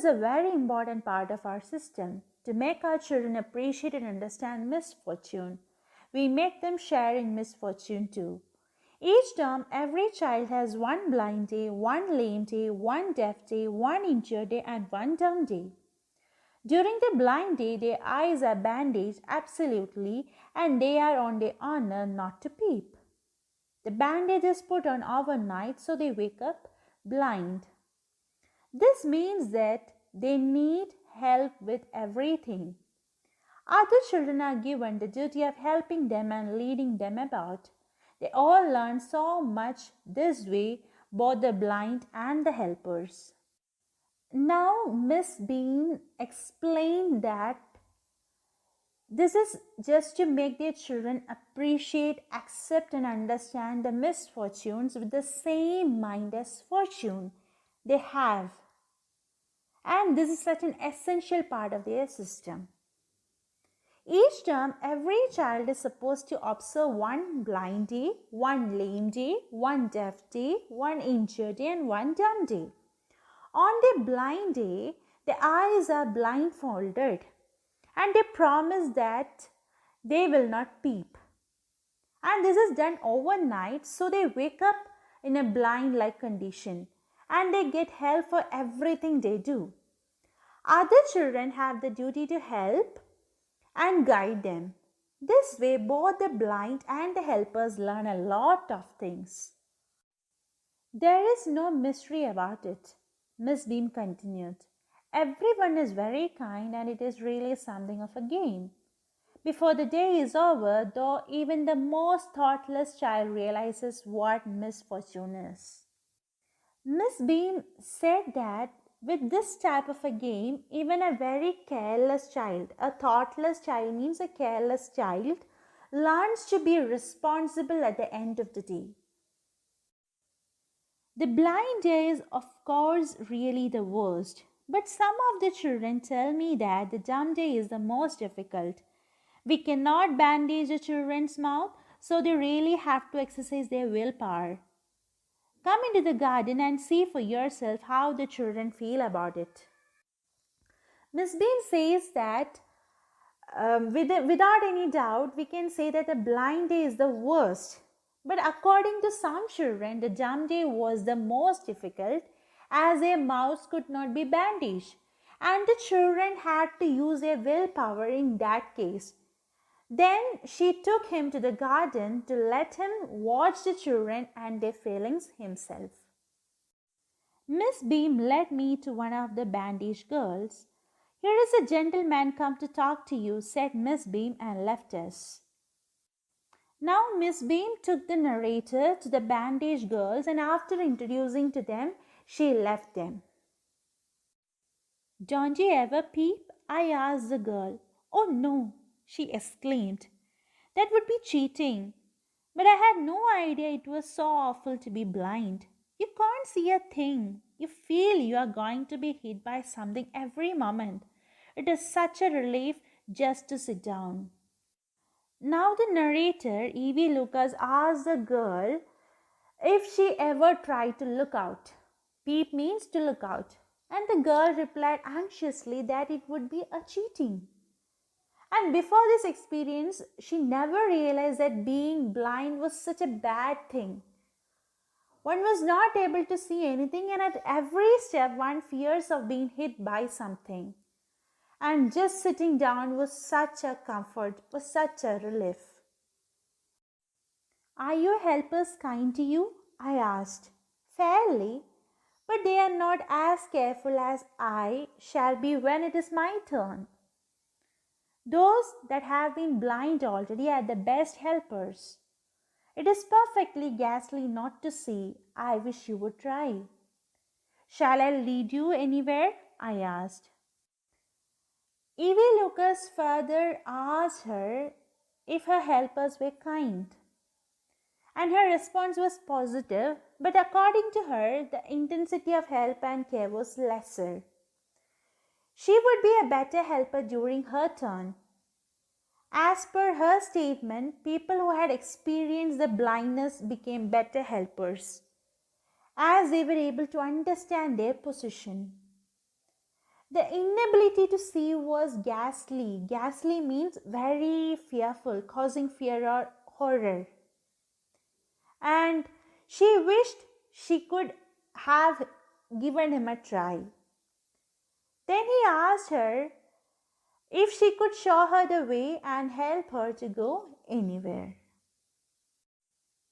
is a very important part of our system to make our children appreciate and understand misfortune. We make them share in misfortune too. Each term, every child has one blind day, one lame day, one deaf day, one injured day, and one dumb day. During the blind day, their eyes are bandaged absolutely, and they are on their honor not to peep. The bandage is put on overnight so they wake up blind. This means that they need help with everything. Other children are given the duty of helping them and leading them about. They all learn so much this way, both the blind and the helpers. Now, Miss Bean explained that this is just to make their children appreciate, accept, and understand the misfortunes with the same mind as fortune they have. And this is such an essential part of their system. Each term, every child is supposed to observe one blind day, one lame day, one deaf day, one injured day, and one dumb day. On the blind day, the eyes are blindfolded and they promise that they will not peep. And this is done overnight, so they wake up in a blind-like condition and they get help for everything they do. Other children have the duty to help and guide them. This way, both the blind and the helpers learn a lot of things. There is no mystery about it, Miss Beam continued. Everyone is very kind and it is really something of a game. Before the day is over, though, even the most thoughtless child realizes what misfortune is. Miss Beam said that with this type of a game, even a very careless child, a thoughtless child means a careless child, learns to be responsible at the end of the day. The blind day is, of course, really the worst, but some of the children tell me that the dumb day is the most difficult. We cannot bandage a children's mouth, so they really have to exercise their willpower. Come into the garden and see for yourself how the children feel about it. Miss Bean says that without any doubt, we can say that the blind day is the worst. But according to some children, the dumb day was the most difficult as their mouths could not be bandaged. And the children had to use their willpower in that case. Then she took him to the garden to let him watch the children and their feelings himself. Miss Beam led me to one of the bandaged girls. Here is a gentleman come to talk to you, said Miss Beam, and left us. Now Miss Beam took the narrator to the bandaged girls, and after introducing to them, she left them. Don't you ever peep? I asked the girl. Oh no, she exclaimed. That would be cheating. But I had no idea it was so awful to be blind. You can't see a thing. You feel you are going to be hit by something every moment. It is such a relief just to sit down. Now the narrator, Evie Lucas, asked the girl if she ever tried to look out. Peep means to look out. And the girl replied anxiously that it would be a cheating. And before this experience, she never realized that being blind was such a bad thing. One was not able to see anything, and at every step one fears of being hit by something. And just sitting down was such a comfort, was such a relief. Are your helpers kind to you? I asked. Fairly, but they are not as careful as I shall be when it is my turn. Those that have been blind already are the best helpers. It is perfectly ghastly not to see. I wish you would try. Shall I lead you anywhere? I asked. Evie Lucas further asked her if her helpers were kind. And her response was positive, but according to her, the intensity of help and care was lesser. She would be a better helper during her turn. As per her statement, people who had experienced the blindness became better helpers, as they were able to understand their position. The inability to see was ghastly. Ghastly means very fearful, causing fear or horror. And she wished she could have given him a try. Then he asked her if she could show her the way and help her to go anywhere.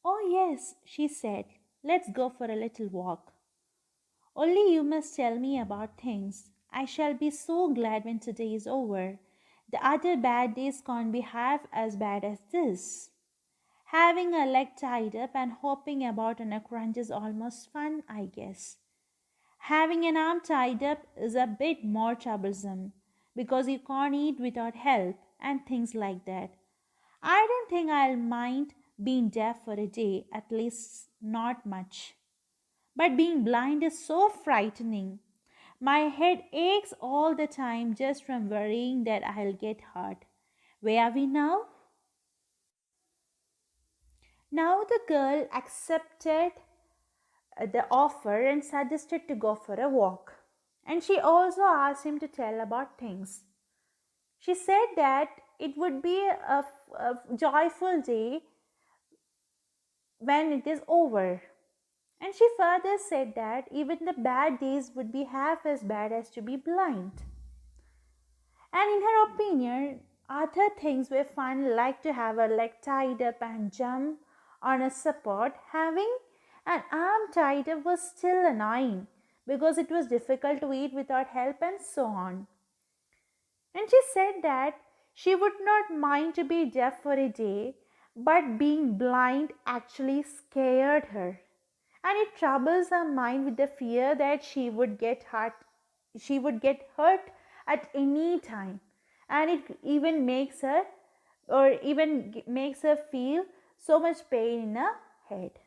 Oh, yes, she said, let's go for a little walk. Only you must tell me about things. I shall be so glad when today is over. The other bad days can't be half as bad as this. Having a leg tied up and hopping about on a crutch is almost fun, I guess. Having an arm tied up is a bit more troublesome because you can't eat without help and things like that. I don't think I'll mind being deaf for a day, at least not much. But being blind is so frightening. My head aches all the time just from worrying that I'll get hurt. Where are we now? Now the girl accepted the offer and suggested to go for a walk. And she also asked him to tell about things. She said that it would be a joyful day when it is over. And she further said that even the bad days would be half as bad as to be blind. And in her opinion, other things were fun, like to have a leg tied up and jump on a support. Having an arm tied up was still annoying because it was difficult to eat without help and so on. And she said that she would not mind to be deaf for a day, but being blind actually scared her. And it troubles her mind with the fear that she would get hurt at any time, and it even makes her feel so much pain in her head.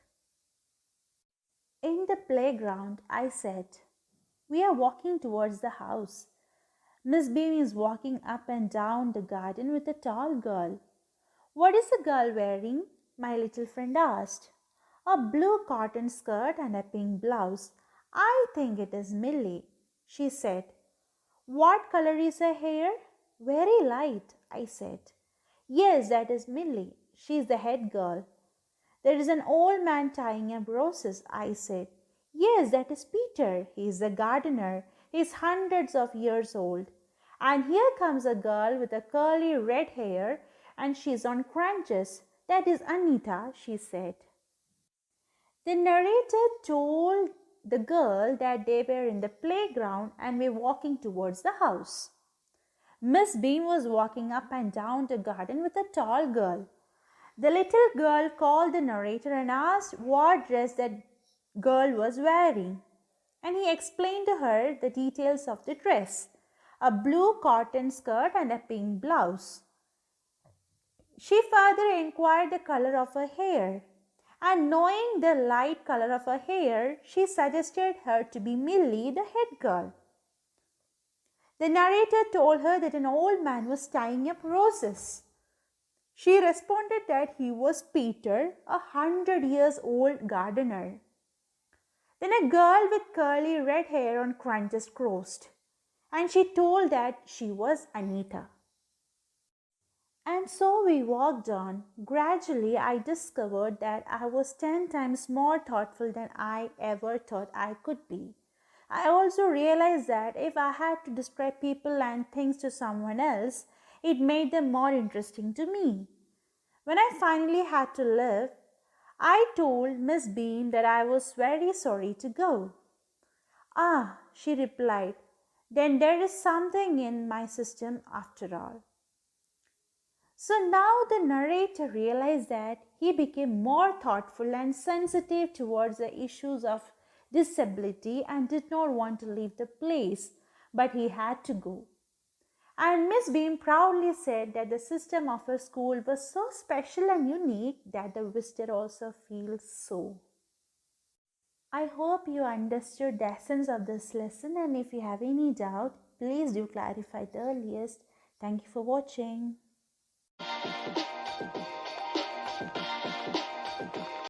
In the playground, I said, we are walking towards the house. Miss Bean is walking up and down the garden with a tall girl. What is the girl wearing? My little friend asked. A blue cotton skirt and a pink blouse. I think it is Millie, she said. What color is her hair? Very light, I said. Yes, that is Millie. She is the head girl. There is an old man tying up roses, I said. Yes, that is Peter. He is the gardener. He is hundreds of years old. And here comes a girl with a curly red hair and she is on crutches. That is Anita, she said. The narrator told the girl that they were in the playground and were walking towards the house. Miss Bean was walking up and down the garden with a tall girl. The little girl called the narrator and asked what dress that girl was wearing. And he explained to her the details of the dress, a blue cotton skirt and a pink blouse. She further inquired the color of her hair. And knowing the light color of her hair, she suggested her to be Millie, the head girl. The narrator told her that an old man was tying up roses. She responded that he was Peter, 100-year-old gardener. Then a girl with curly red hair on crunches crossed, and she told that she was Anita. And so we walked on. Gradually, I discovered that I was 10 times more thoughtful than I ever thought I could be. I also realized that if I had to describe people and things to someone else, it made them more interesting to me. When I finally had to leave, I told Miss Bean that I was very sorry to go. Ah, she replied, then there is something in my system after all. So now the narrator realized that he became more thoughtful and sensitive towards the issues of disability and did not want to leave the place, but he had to go. And Miss Beam proudly said that the system of her school was so special and unique that the visitor also feels so. I hope you understood the essence of this lesson, and if you have any doubt, please do clarify the earliest. Thank you for watching.